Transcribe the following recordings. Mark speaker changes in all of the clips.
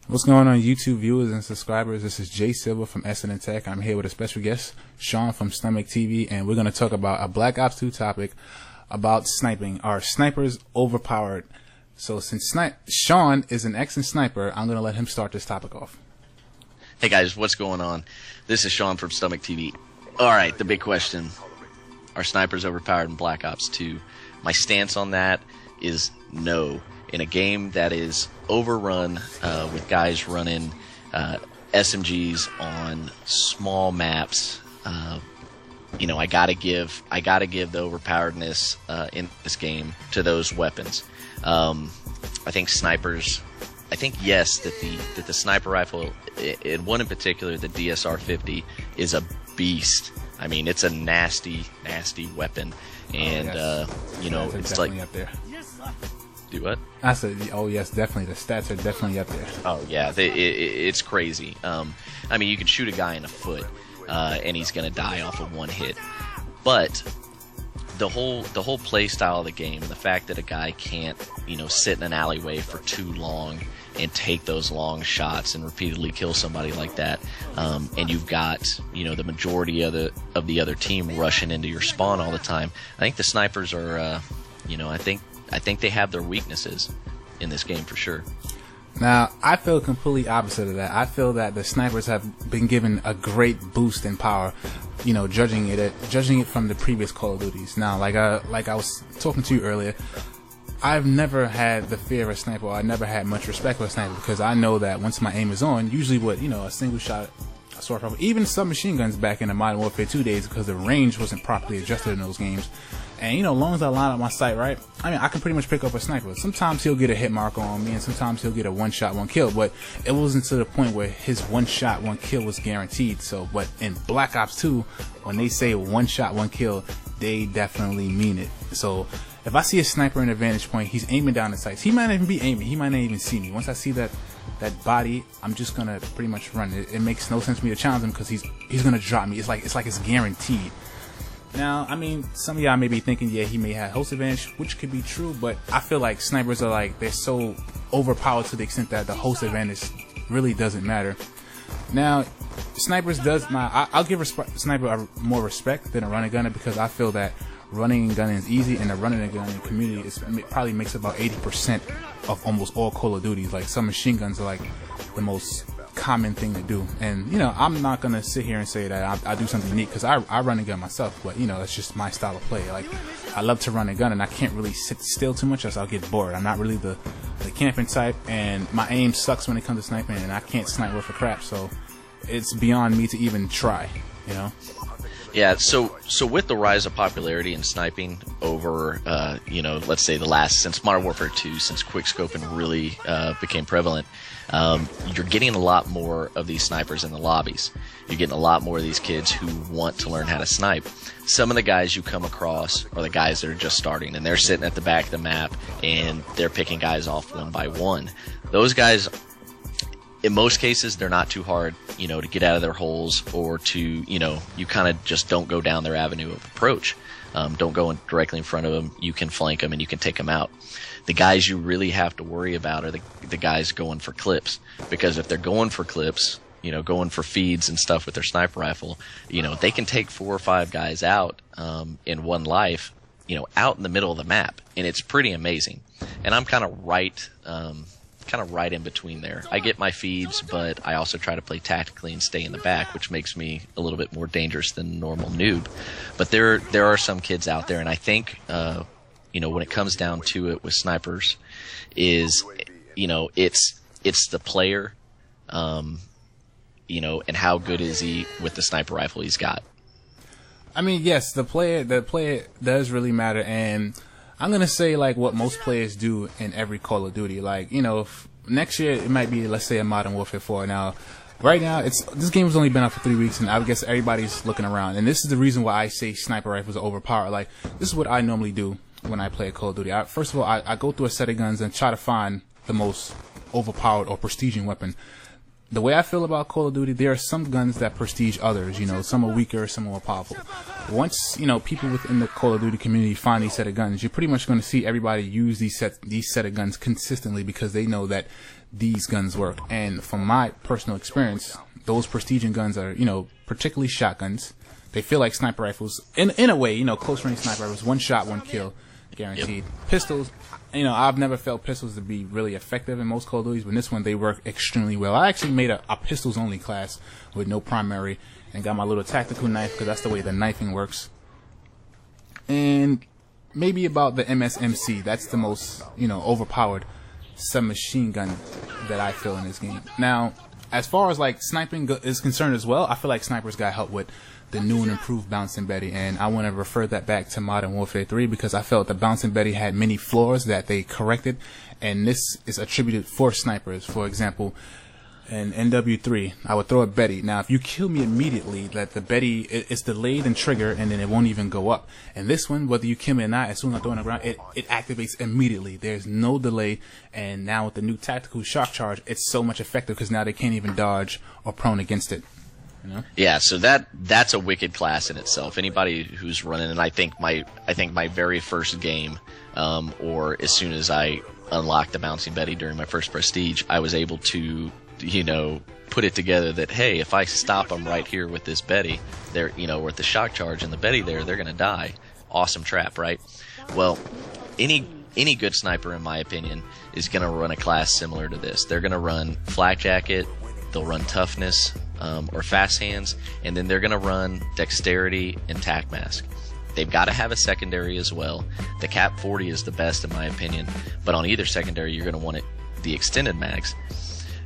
Speaker 1: What's going on, YouTube viewers and subscribers? This is Jay Silva from SNNTEC. I'm here with a special guest, Sean from StomachTV, and we're going to talk about a Black Ops 2 topic about sniping. Are snipers overpowered? So since Sean is an excellent sniper, I'm going to let him start this topic off.
Speaker 2: Hey guys, what's going on? This is Sean from StomachTV. Alright, the big question. Are snipers overpowered in Black Ops 2? My stance on that is no. In a game that is overrun with guys running SMGs on small maps, you know, I gotta give the overpoweredness in this game to those weapons. I think snipers. I think yes, that the sniper rifle, in one in particular, the DSR-50, is a beast. I mean, it's a nasty weapon, and you know, it's like
Speaker 1: up there.
Speaker 2: Do what?
Speaker 1: I said, oh yes, definitely. The stats are definitely up there.
Speaker 2: Oh yeah, it's crazy. I mean, you can shoot a guy in the foot, and he's gonna die off of one hit. But the whole play style of the game, the fact that a guy can't, you know, sit in an alleyway for too long and take those long shots and repeatedly kill somebody like that, and you've got, you know, the majority of the other team rushing into your spawn all the time. I think the snipers are, you know, I think they have their weaknesses in this game for sure.
Speaker 1: Now, I feel completely opposite of that. I feel that the snipers have been given a great boost in power, you know, judging it from the previous Call of Duties. Now, like I was talking to you earlier, I've never had the fear of a sniper, or I never had much respect for a sniper, because I know that once my aim is on, usually with, you know, a single shot assault rifle, even submachine guns back in the Modern Warfare 2 days, because the range wasn't properly adjusted in those games. And, you know, as long as I line up my sight right, I mean, I can pretty much pick up a sniper. Sometimes he'll get a hit marker on me, and sometimes he'll get a one-shot, one-kill. But it wasn't to the point where his one-shot, one-kill was guaranteed. So, but in Black Ops 2, when they say one-shot, one-kill, they definitely mean it. So, if I see a sniper in a vantage point, he's aiming down the sights. He might not even be aiming. He might not even see me. Once I see that body, I'm just gonna pretty much run. It makes no sense for me to challenge him, because he's gonna drop me. It's like it's guaranteed. Now, I mean, some of y'all may be thinking, yeah, he may have host advantage, which could be true, but I feel like snipers are like, they're so overpowered to the extent that the host advantage really doesn't matter. Now, snipers I'll give sniper more respect than a running gunner, because I feel that running and gunning is easy, and the running and gunning community probably makes about 80% of almost all Call of Duties. Like, some machine guns are like the most common thing to do, and you know, I'm not gonna sit here and say that I do something unique, because I run and gun myself, but you know, it's just my style of play. Like, I love to run and gun, and I can't really sit still too much, else I'll get bored. I'm not really the camping type, and my aim sucks when it comes to sniping, and I can't snipe worth a crap, so it's beyond me to even try, you know.
Speaker 2: Yeah, so with the rise of popularity in sniping over, you know, let's say since Modern Warfare 2, since quickscoping really became prevalent, you're getting a lot more of these snipers in the lobbies. You're getting a lot more of these kids who want to learn how to snipe. Some of the guys you come across are the guys that are just starting, and they're sitting at the back of the map, and they're picking guys off one by one. Those guys, in most cases, they're not too hard, you know, to get out of their holes, or to, you know, you kind of just don't go down their avenue of approach. Don't go directly in front of them. You can flank them and you can take them out. The guys you really have to worry about are the guys going for clips, because if they're going for clips, you know, going for feeds and stuff with their sniper rifle, you know, they can take 4 or 5 guys out in one life, you know, out in the middle of the map, and it's pretty amazing. And I'm kind of right in between there. I get my feeds, but I also try to play tactically and stay in the back, which makes me a little bit more dangerous than a normal noob. But there are some kids out there, and I think, you know, when it comes down to it with snipers, is, you know, it's the player, you know, and how good is he with the sniper rifle he's got.
Speaker 1: I mean, yes, the player does really matter, and I'm gonna say like what most players do in every Call of Duty. Like, you know, next year it might be, let's say, a Modern Warfare 4. Now, right now, this game has only been out for 3 weeks, and I guess everybody's looking around. And this is the reason why I say sniper rifles are overpowered. Like, this is what I normally do when I play Call of Duty. First of all, I go through a set of guns and try to find the most overpowered or prestiging weapon. the way I feel about Call of Duty, there are some guns that prestige others. You know, some are weaker, some are more powerful. Once, you know, people within the Call of Duty community find these set of guns, you're pretty much going to see everybody use these set of guns consistently because they know that these guns work. And from my personal experience, those prestiging guns are, you know, particularly shotguns. They feel like sniper rifles in a way, you know, close range sniper rifles, one shot, one kill, guaranteed. Yep. Pistols, you know, I've never felt pistols to be really effective in most Call of Duties, but in this one they work extremely well. I actually made a pistols only class with no primary and got my little tactical knife because that's the way the knifing works. And maybe about the MSMC, that's the most, you know, overpowered submachine gun that I feel in this game. Now, as far as like sniping is concerned as well, I feel like snipers got help with the new and improved Bouncing Betty, and I want to refer that back to Modern Warfare 3 because I felt the Bouncing Betty had many flaws that they corrected, and this is attributed for snipers. For example, in NW3, I would throw a Betty. Now, if you kill me immediately, that the Betty is delayed and trigger, and then it won't even go up. And this one, whether you kill me or not, as soon as I throw it on the ground, it activates immediately. There's no delay, and now with the new tactical shock charge, it's so much effective because now they can't even dodge or prone against it. You know? Yeah,
Speaker 2: so that's a wicked class in itself. Anybody who's running, and I think my very first game, or as soon as I unlocked the Bouncing Betty during my first Prestige, I was able to, you know, put it together that, hey, if I stop them right here with this Betty, they're, you know, with the shock charge and the Betty there, they're gonna die. Awesome trap, right? Well, any good sniper, in my opinion, is gonna run a class similar to this. They're gonna run Flak Jacket, they'll run Toughness, or Fast Hands, and then they're going to run Dexterity and Tac Mask. They've got to have a secondary as well. The Cap 40 is the best in my opinion, but on either secondary you're going to want the extended mags.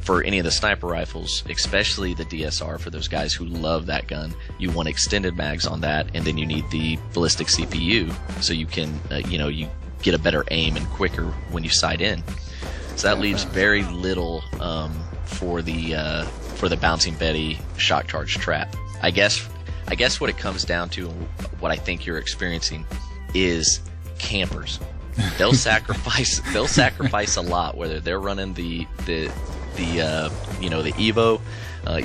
Speaker 2: For any of the sniper rifles, especially the DSR, for those guys who love that gun, you want extended mags on that, and then you need the ballistic CPU so you can, you know, you get a better aim and quicker when you sight in. So that leaves very little for the Bouncing Betty shock charge trap. I guess what it comes down to, what I think you're experiencing, is campers. They'll sacrifice a lot, whether they're running the you know, the Evo,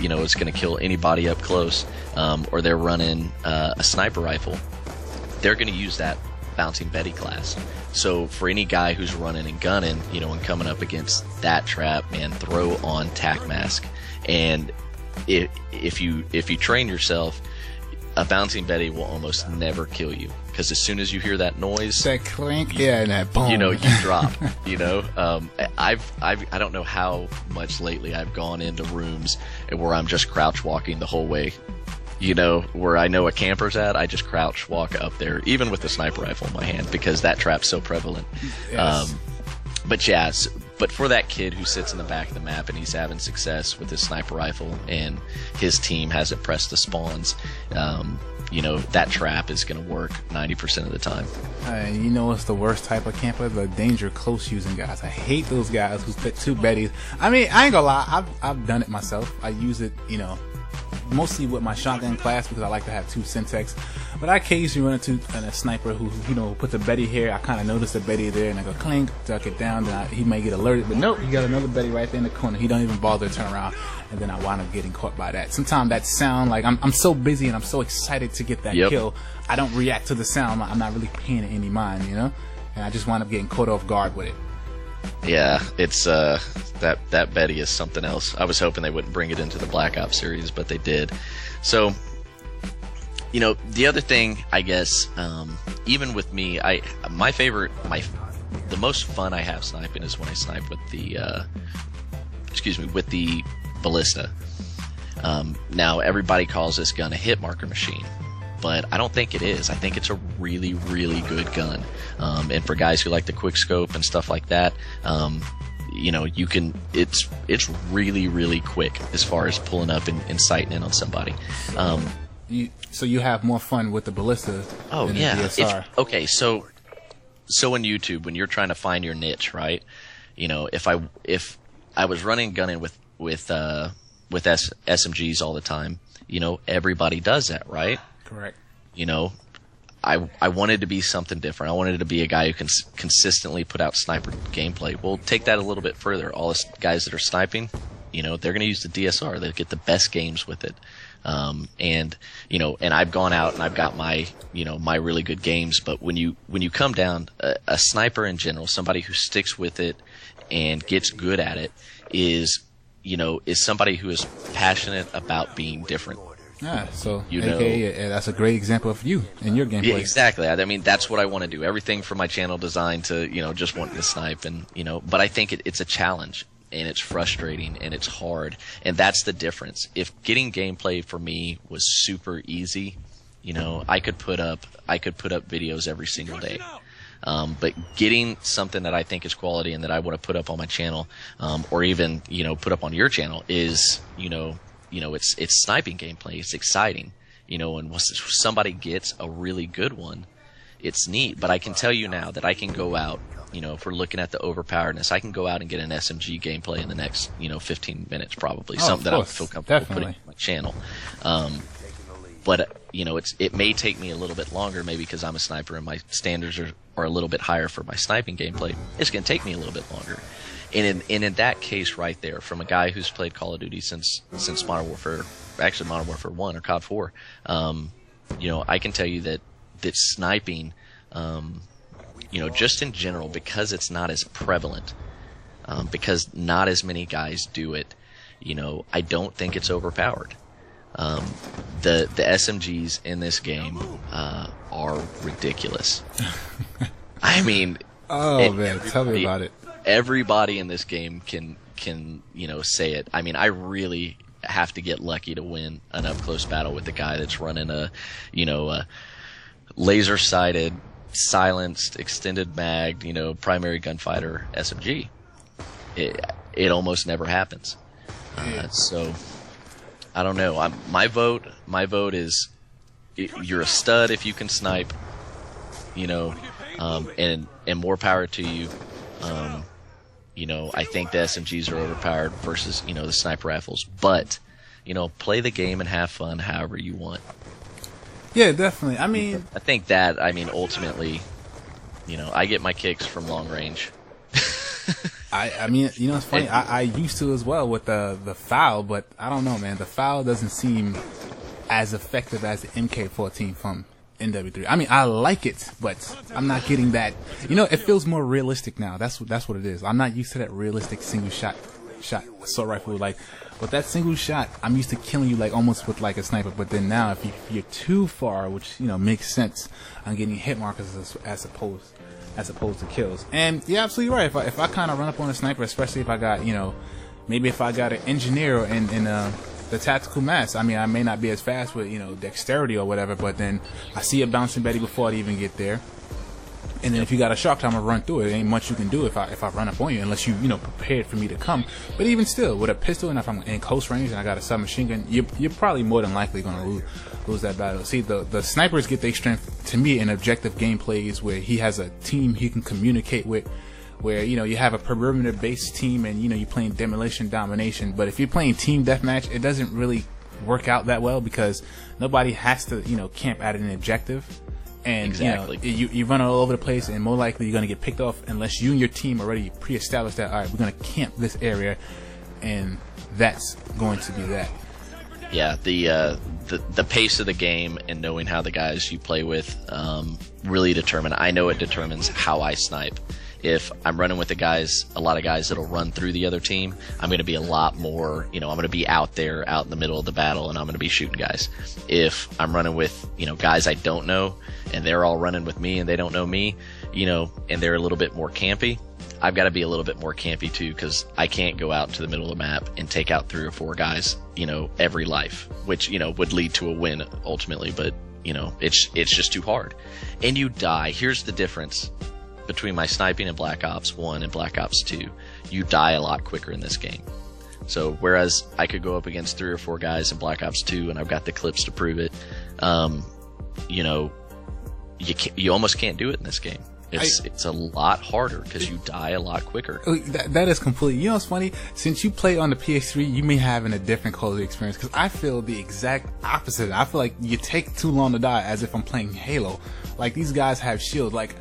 Speaker 2: you know, it's going to kill anybody up close, or they're running a sniper rifle. They're going to use that Bouncing Betty class. So for any guy who's running and gunning, you know, and coming up against that trap, man, throw on Tac Mask. And if you train yourself, a Bouncing Betty will almost never kill you, because as soon as you hear that noise,
Speaker 1: that clink, and that boom,
Speaker 2: you know, you drop. You know, I don't know how much lately I've gone into rooms where I'm just crouch walking the whole way. You know, where I know a camper's at, I just crouch walk up there, even with the sniper rifle in my hand, because that trap's so prevalent. Yes. But yeah, but for that kid who sits in the back of the map and he's having success with his sniper rifle and his team hasn't pressed the spawns, you know, that trap is going to work 90% of the time.
Speaker 1: You know what's the worst type of camper? The danger close using guys. I hate those guys who put two Betties. I mean, I ain't gonna lie, I've done it myself. I use it, you know, mostly with my shotgun class because I like to have two SNNTECs. But I occasionally run into a sniper who, you know, puts a Betty here. I kind of notice the Betty there, and I go clink, duck it down. Then he may get alerted, but nope, he got another Betty right there in the corner. He don't even bother to turn around, and then I wind up getting caught by that. Sometimes that sound, like I'm so busy and I'm so excited to get that kill, I don't react to the sound. I'm not really paying it any mind, you know, and I just wind up getting caught off guard with it.
Speaker 2: Yeah, it's that Betty is something else. I was hoping they wouldn't bring it into the Black Ops series, but they did. So, you know, the other thing, I guess, even with me, the most fun I have sniping is when I snipe with the with the ballista. Now everybody calls this gun a hit marker machine, but I don't think it is. I think it's a really, really good gun. And for guys who like the quick scope and stuff like that, you know, you can. It's really, really quick as far as pulling up and sighting in on somebody.
Speaker 1: So you have more fun with the ballista than the DSR.
Speaker 2: Okay, so in YouTube, when you're trying to find your niche, right? You know, if I was running gunning with SMGs all the time, you know, everybody does that, right?
Speaker 1: Correct.
Speaker 2: You know, I wanted to be something different. I wanted to be a guy who can consistently put out sniper gameplay. Well, take that a little bit further. All the guys that are sniping, You know, they're going to use the DSR. They'll get the best games with it. And you know, and I've gone out and I've got my, you know, my really good games. But when you come down, a sniper in general, somebody who sticks with it and gets good at it is, you know, is somebody who is passionate about being different.
Speaker 1: Yeah, so AKA, that's a great example of you and your gameplay.
Speaker 2: Yeah, exactly. I mean, that's what I want to do. Everything from my channel design to, you know, just wanting to snipe, and, you know, but I think it's a challenge, and it's frustrating, and it's hard, and that's the difference. If getting gameplay for me was super easy, you know, I could put up videos every single day. But getting something that I think is quality and that I want to put up on my channel, or even, you know, put up on your channel is, you know, it's sniping gameplay. It's exciting, you know, and once somebody gets a really good one, it's neat. But I can tell you now that I can go out, you know, if we're looking at the overpoweredness, I can go out and get an SMG gameplay in the next, you know, 15 minutes probably. Something that I feel comfortable putting on my channel. But, you know, it may take me a little bit longer, maybe because I'm a sniper and my standards are a little bit higher for my sniping gameplay. It's going to take me a little bit longer. And in that case right there, from a guy who's played Call of Duty since Modern Warfare, actually Modern Warfare 1 or COD 4, you know, I can tell you that sniping, you know, just in general, because it's not as prevalent, because not as many guys do it, you know, I don't think it's overpowered. The SMGs in this game are ridiculous. I mean,
Speaker 1: man, tell me about it.
Speaker 2: Everybody in this game can you know, say it. I mean, I really have to get lucky to win an up close battle with the guy that's running a, you know, a laser sighted, silenced, extended mag, you know, primary gunfighter SMG. It almost never happens. So I don't know. My vote is you're a stud if you can snipe, you know, and more power to you. You know, I think the SMGs are overpowered versus, you know, the sniper rifles. But, you know, play the game and have fun however you want.
Speaker 1: Yeah, definitely. I mean,
Speaker 2: I think that, I mean, ultimately, you know, I get my kicks from long range.
Speaker 1: I mean, you know, it's funny. I used to as well with the FAL, but I don't know, man. The FAL doesn't seem as effective as the MK14 from NW3. I mean, I like it, but I'm not getting that. You know, it feels more realistic now. That's what it is. I'm not used to that realistic single shot assault rifle. Like with that single shot, I'm used to killing you like almost with like a sniper. But then now, if you're too far, which, you know, makes sense, I'm getting hit markers as opposed to kills. And you're absolutely right. If I kind of run up on a sniper, especially if I got, you know, maybe if I got an engineer in the tactical mass, I mean, I may not be as fast with, you know, dexterity or whatever, but then I see a bouncing Betty before I even get there. And then if you got a shark time, I'll run through it. There ain't much you can do if I run up on you, unless you know, prepared for me to come. But even still, with a pistol, and if I'm in close range and I got a submachine gun, you're probably more than likely going to lose that battle. See, the snipers get their strength, to me, in objective gameplays where he has a team he can communicate with, where, you know, you have a perimeter-based team and, you know, you're playing demolition domination. But if you're playing team deathmatch, it doesn't really work out that well because nobody has to, you know, camp at an objective. And exactly. You know, you run all over the place, and more likely you're going to get picked off unless you and your team already pre-established that, all right, we're going to camp this area, and that's going to be that.
Speaker 2: Yeah, the pace of the game and knowing how the guys you play with really determine. I know it determines how I snipe. If I'm running with a lot of guys that'll run through the other team, I'm going to be a lot more, you know, I'm going to be out there, out in the middle of the battle, and I'm going to be shooting guys. If I'm running with, you know, guys I don't know, and they're all running with me and they don't know me, you know, and they're a little bit more campy, I've got to be a little bit more campy too, because I can't go out into the middle of the map and take out 3 or 4 guys, you know, every life, which, you know, would lead to a win ultimately, but, you know, it's just too hard. And you die. Here's the difference between my sniping in Black Ops 1 and Black Ops 2. You die a lot quicker in this game. So whereas I could go up against 3 or 4 guys in Black Ops 2, and I've got the clips to prove it, you know, you almost can't do it in this game. It's a lot harder because you die a lot quicker.
Speaker 1: That is completely. You know what's funny? Since you play on the PS3, you may have a different Call of Duty experience, because I feel the exact opposite. I feel like you take too long to die, as if I'm playing Halo. Like, these guys have shields. Like,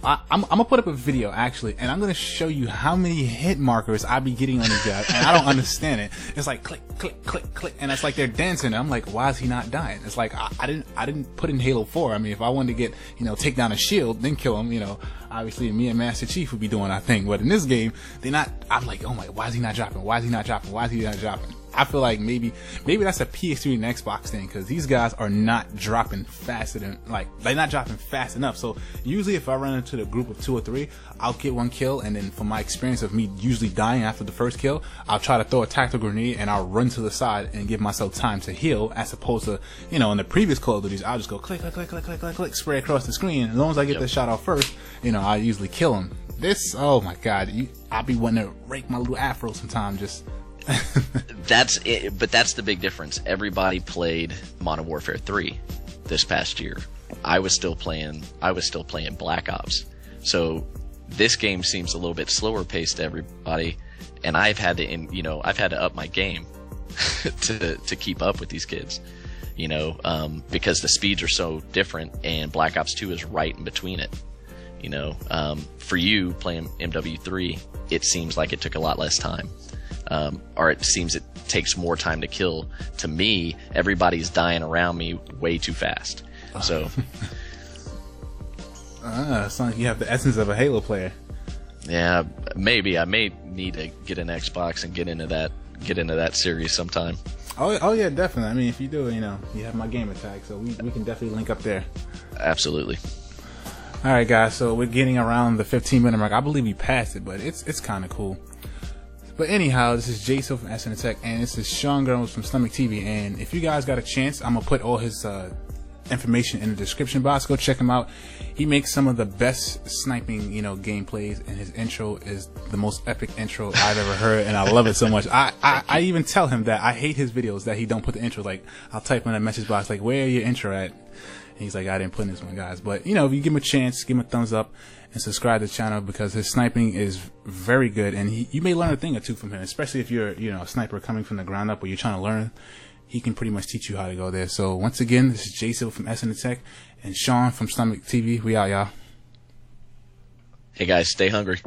Speaker 1: I'm gonna put up a video actually, and I'm gonna show you how many hit markers I be getting on these guys, and I don't understand it. It's like click, click, click, click, and it's like they're dancing. And I'm like, why is he not dying? It's like I didn't put in Halo 4. I mean, if I wanted to get, you know, take down a shield, then kill him, you know, obviously me and Master Chief would be doing our thing. But in this game, they're not. I'm like, oh my, why is he not dropping? Why is he not dropping? Why is he not dropping? I feel like maybe that's a PS3 and Xbox thing, because these guys are not dropping faster than, like, they're not dropping fast enough. So usually if I run into the group of 2 or 3, I'll get one kill, and then from my experience of me usually dying after the first kill, I'll try to throw a tactical grenade and I'll run to the side and give myself time to heal, as opposed to, you know, in the previous Call of Duties, I'll just go click, click, click, click, click, click, click, spray across the screen. As long as I get the shot off first, you know, I usually kill him. This, oh my god, I'll be wanting to rake my little afro sometimes, just...
Speaker 2: That's it, but that's the big difference. Everybody played Modern Warfare 3 this past year. I was still playing Black Ops. So this game seems a little bit slower paced to everybody, and I've had to up my game to keep up with these kids. You know, because the speeds are so different, and Black Ops 2 is right in between it. You know, for you playing MW3, it seems like it took a lot less time. Or it seems it takes more time to kill. To me, everybody's dying around me way too fast. So,
Speaker 1: sounds like you have the essence of a Halo player.
Speaker 2: Yeah, maybe I may need to get an Xbox and get into that series sometime.
Speaker 1: Oh yeah, definitely. I mean, if you do, you know, you have my gamer tag, so we can definitely link up there.
Speaker 2: Absolutely.
Speaker 1: All right, guys. So we're getting around the 15-minute mark. I believe we passed it, but it's kind of cool. But anyhow, this is Jason from SNNTEC, and this is Sean Grumbles from StomachTV. And if you guys got a chance, I'm gonna put all his information in the description box. Go check him out. He makes some of the best sniping, you know, gameplays, and his intro is the most epic intro I've ever heard, and I love it so much. I even tell him that I hate his videos that he don't put the intro. Like, I'll type in a message box like, "Where are your intro at?" And he's like, "I didn't put in this one, guys." But you know, if you give him a chance, give him a thumbs up and subscribe to the channel, because his sniping is very good, and you may learn a thing or two from him, especially if you're, you know, a sniper coming from the ground up or you're trying to learn. He can pretty much teach you how to go there. So once again, this is Jason from SNNTEC and Sean from StomachTV. We out, y'all.
Speaker 2: Hey guys, stay hungry.